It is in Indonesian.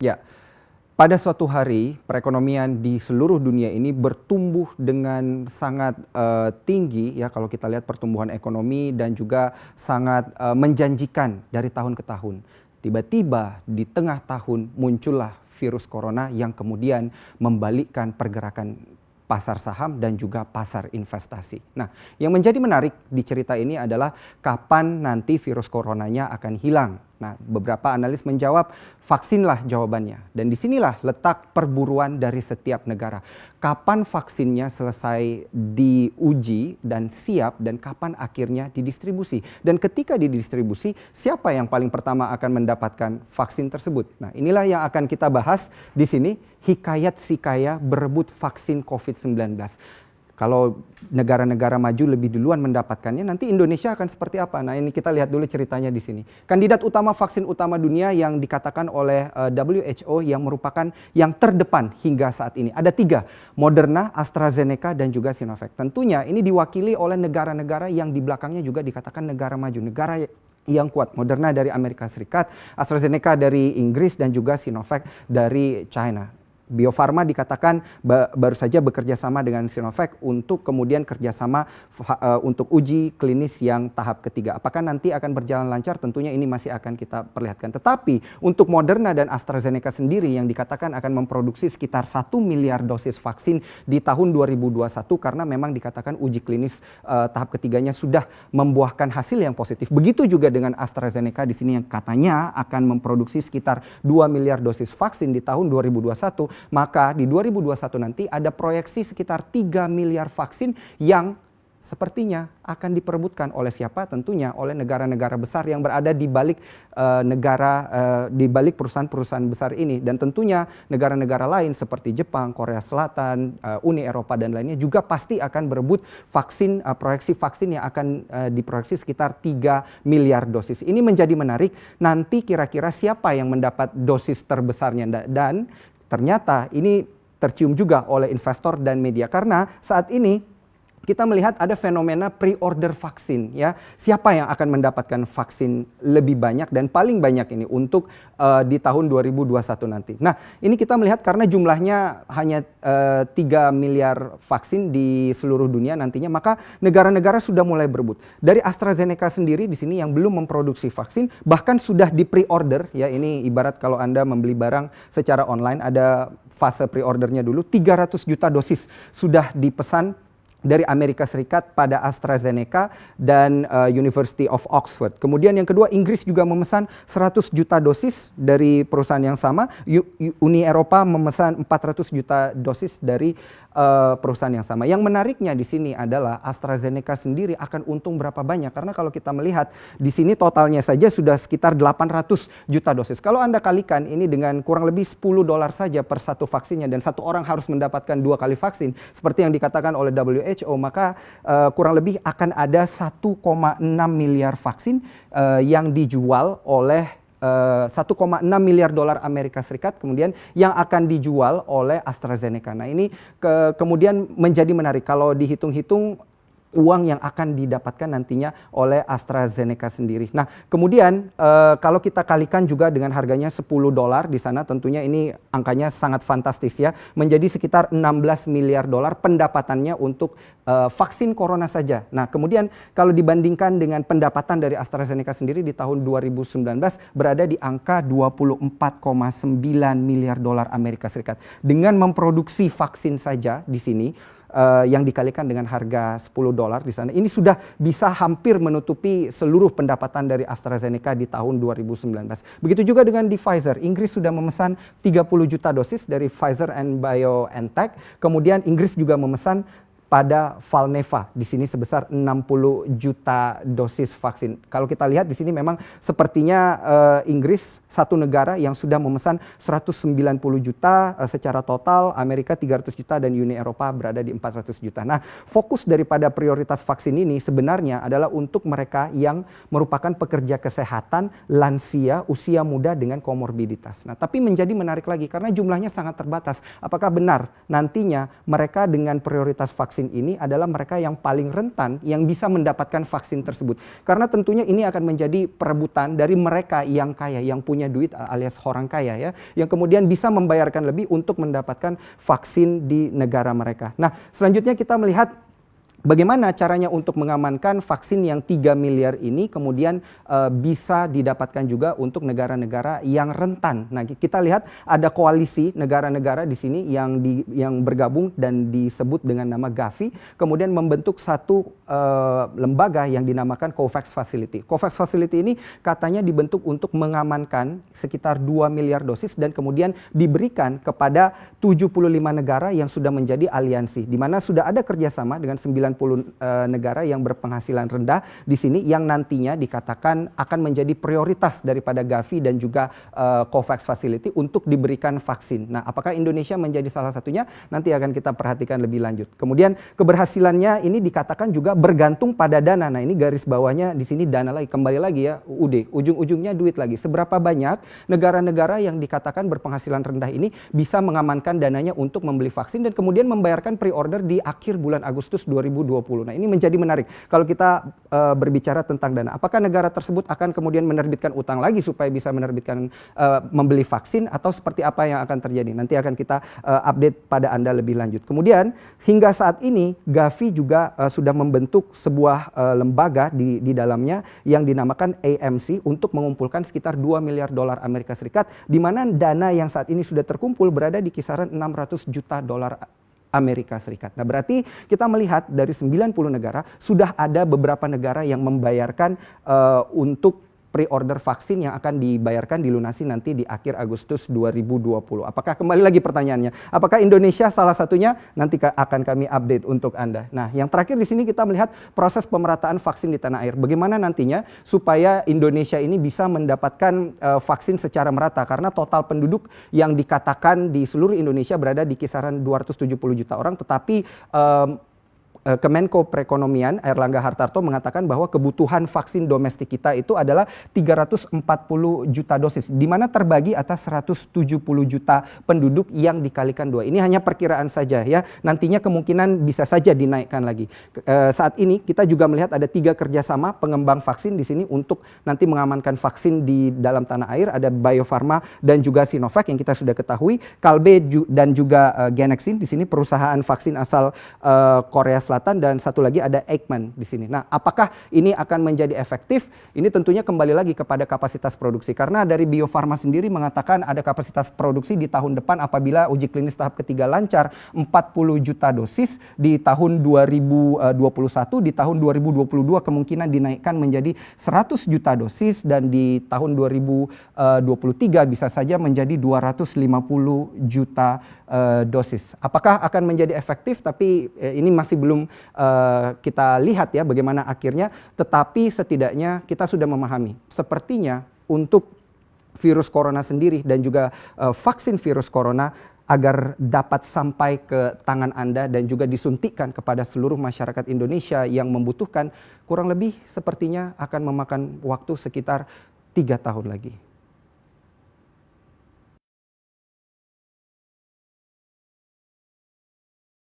Ya, pada suatu hari perekonomian di seluruh dunia ini bertumbuh dengan sangat tinggi ya kalau kita lihat pertumbuhan ekonomi dan juga sangat menjanjikan dari tahun ke tahun. Tiba-tiba di tengah tahun muncullah virus corona yang kemudian membalikkan pergerakan pasar saham dan juga pasar investasi. Nah, yang menjadi menarik di cerita ini adalah kapan nanti virus coronanya akan hilang. Nah, beberapa analis menjawab vaksinlah jawabannya. Dan disinilah letak perburuan dari setiap negara. Kapan vaksinnya selesai diuji dan siap dan kapan akhirnya didistribusi. Dan ketika didistribusi, siapa yang paling pertama akan mendapatkan vaksin tersebut? Nah, inilah yang akan kita bahas di sini, hikayat si kaya berebut vaksin COVID-19. Kalau negara-negara maju lebih duluan mendapatkannya, nanti Indonesia akan seperti apa? Nah, ini kita lihat dulu ceritanya di sini. Kandidat utama vaksin utama dunia yang dikatakan oleh WHO yang merupakan yang terdepan hingga saat ini. Ada 3, Moderna, AstraZeneca, dan juga Sinovac. Tentunya ini diwakili oleh negara-negara yang di belakangnya juga dikatakan negara maju. Negara yang kuat, Moderna dari Amerika Serikat, AstraZeneca dari Inggris, dan juga Sinovac dari China. Bio Farma dikatakan baru saja bekerja sama dengan Sinovac untuk kemudian kerjasama untuk uji klinis yang tahap ketiga. Apakah nanti akan berjalan lancar? Tentunya ini masih akan kita perlihatkan. Tetapi untuk Moderna dan AstraZeneca sendiri yang dikatakan akan memproduksi sekitar 1 miliar dosis vaksin di tahun 2021 karena memang dikatakan uji klinis tahap ketiganya sudah membuahkan hasil yang positif. Begitu juga dengan AstraZeneca di sini yang katanya akan memproduksi sekitar 2 miliar dosis vaksin di tahun 2021. Maka di 2021 nanti ada proyeksi sekitar 3 miliar vaksin yang sepertinya akan diperebutkan oleh siapa? Tentunya oleh negara-negara besar yang berada di balik di balik perusahaan-perusahaan besar ini. Dan tentunya negara-negara lain seperti Jepang, Korea Selatan, Uni Eropa dan lainnya juga pasti akan berebut vaksin, proyeksi vaksin yang akan diproyeksi sekitar 3 miliar dosis. Ini menjadi menarik, nanti kira-kira siapa yang mendapat dosis terbesarnya, dan ternyata ini tercium juga oleh investor dan media karena saat ini kita melihat ada fenomena pre-order vaksin ya. Siapa yang akan mendapatkan vaksin lebih banyak dan paling banyak ini untuk di tahun 2021 nanti. Nah, ini kita melihat karena jumlahnya hanya 3 miliar vaksin di seluruh dunia nantinya, maka negara-negara sudah mulai berebut. Dari AstraZeneca sendiri di sini yang belum memproduksi vaksin bahkan sudah di pre-order ya. Ini ibarat kalau Anda membeli barang secara online ada fase pre-ordernya dulu, 300 juta dosis sudah dipesan dari Amerika Serikat pada AstraZeneca dan University of Oxford. Kemudian yang kedua, Inggris juga memesan 100 juta dosis dari perusahaan yang sama. Uni Eropa memesan 400 juta dosis dari perusahaan yang sama. Yang menariknya di sini adalah AstraZeneca sendiri akan untung berapa banyak. Karena kalau kita melihat di sini totalnya saja sudah sekitar 800 juta dosis. Kalau Anda kalikan ini dengan kurang lebih $10 saja per satu vaksinnya dan satu orang harus mendapatkan 2 kali vaksin seperti yang dikatakan oleh WHO, maka kurang lebih akan ada 1,6 miliar vaksin yang dijual oleh 1,6 miliar dolar Amerika Serikat kemudian yang akan dijual oleh AstraZeneca. Nah, ini kemudian menjadi menarik kalau dihitung-hitung uang yang akan didapatkan nantinya oleh AstraZeneca sendiri. Nah, kemudian kalau kita kalikan juga dengan harganya $10 di sana, tentunya ini angkanya sangat fantastis ya, menjadi sekitar 16 miliar dolar pendapatannya untuk vaksin corona saja. Nah, kemudian kalau dibandingkan dengan pendapatan dari AstraZeneca sendiri di tahun 2019 berada di angka 24,9 miliar dolar Amerika Serikat. Dengan memproduksi vaksin saja di sini yang dikalikan dengan harga $10 di sana, ini sudah bisa hampir menutupi seluruh pendapatan dari AstraZeneca di tahun 2019. Begitu juga dengan di Pfizer. Inggris sudah memesan 30 juta dosis dari Pfizer and BioNTech. Kemudian Inggris juga memesan pada Valneva di sini sebesar 60 juta dosis vaksin. Kalau kita lihat di sini memang sepertinya Inggris satu negara yang sudah memesan 190 juta secara total, Amerika 300 juta dan Uni Eropa berada di 400 juta. Nah, fokus daripada prioritas vaksin ini sebenarnya adalah untuk mereka yang merupakan pekerja kesehatan, lansia, usia muda dengan komorbiditas. Nah, tapi menjadi menarik lagi karena jumlahnya sangat terbatas. Apakah benar nantinya mereka dengan prioritas vaksin vaksin ini adalah mereka yang paling rentan yang bisa mendapatkan vaksin tersebut. Karena tentunya ini akan menjadi perebutan dari mereka yang kaya, yang punya duit alias orang kaya ya, yang kemudian bisa membayarkan lebih untuk mendapatkan vaksin di negara mereka. Nah, selanjutnya kita melihat bagaimana caranya untuk mengamankan vaksin yang 3 miliar ini kemudian bisa didapatkan juga untuk negara-negara yang rentan. Nah, kita lihat ada koalisi negara-negara di sini yang bergabung dan disebut dengan nama Gavi, kemudian membentuk satu lembaga yang dinamakan COVAX Facility. COVAX Facility ini katanya dibentuk untuk mengamankan sekitar 2 miliar dosis dan kemudian diberikan kepada 75 negara yang sudah menjadi aliansi, di mana sudah ada kerjasama dengan 90 negara yang berpenghasilan rendah di sini yang nantinya dikatakan akan menjadi prioritas daripada Gavi dan juga COVAX Facility untuk diberikan vaksin. Nah, apakah Indonesia menjadi salah satunya? Nanti akan kita perhatikan lebih lanjut. Kemudian keberhasilannya ini dikatakan juga bergantung pada dana. Nah, ini garis bawahnya di sini dana lagi, kembali lagi ya, ujung-ujungnya duit lagi. Seberapa banyak negara-negara yang dikatakan berpenghasilan rendah ini bisa mengamankan dananya untuk membeli vaksin dan kemudian membayarkan pre-order di akhir bulan Agustus 2020. Nah, ini menjadi menarik kalau kita berbicara tentang dana. Apakah negara tersebut akan kemudian menerbitkan utang lagi supaya bisa menerbitkan membeli vaksin atau seperti apa yang akan terjadi? Nanti akan kita update pada Anda lebih lanjut. Kemudian hingga saat ini Gavi juga sudah membentuk sebuah lembaga di dalamnya yang dinamakan AMC untuk mengumpulkan sekitar 2 miliar dolar Amerika Serikat, di mana dana yang saat ini sudah terkumpul berada di kisaran 600 juta dolar Amerika Serikat. Nah, berarti kita melihat dari 90 negara sudah ada beberapa negara yang membayarkan untuk pre-order vaksin yang akan dibayarkan dilunasi nanti di akhir Agustus 2020. Apakah, kembali lagi pertanyaannya, apakah Indonesia salah satunya? Nanti akan kami update untuk Anda. Nah, yang terakhir di sini kita melihat proses pemerataan vaksin di tanah air. Bagaimana nantinya supaya Indonesia ini bisa mendapatkan vaksin secara merata, karena total penduduk yang dikatakan di seluruh Indonesia berada di kisaran 270 juta orang, tetapi Kemenko Perekonomian Airlangga Hartarto mengatakan bahwa kebutuhan vaksin domestik kita itu adalah 340 juta dosis, di mana terbagi atas 170 juta penduduk yang dikalikan 2. Ini hanya perkiraan saja ya, nantinya kemungkinan bisa saja dinaikkan lagi. Saat ini kita juga melihat ada 3 kerjasama pengembang vaksin di sini untuk nanti mengamankan vaksin di dalam tanah air. Ada Bio Farma dan juga Sinovac yang kita sudah ketahui, Kalbe dan juga Genexin di sini perusahaan vaksin asal Korea Selatan, dan satu lagi ada Eijkman di sini. Nah, apakah ini akan menjadi efektif? Ini tentunya kembali lagi kepada kapasitas produksi, karena dari Bio Farma sendiri mengatakan ada kapasitas produksi di tahun depan apabila uji klinis tahap ketiga lancar 40 juta dosis di tahun 2021, di tahun 2022 kemungkinan dinaikkan menjadi 100 juta dosis, dan di tahun 2023 bisa saja menjadi 250 juta dosis. Apakah akan menjadi efektif? Tapi ini masih belum kita lihat ya bagaimana akhirnya, tetapi setidaknya kita sudah memahami sepertinya untuk virus corona sendiri dan juga vaksin virus corona agar dapat sampai ke tangan Anda dan juga disuntikkan kepada seluruh masyarakat Indonesia yang membutuhkan, kurang lebih sepertinya akan memakan waktu sekitar 3 tahun lagi.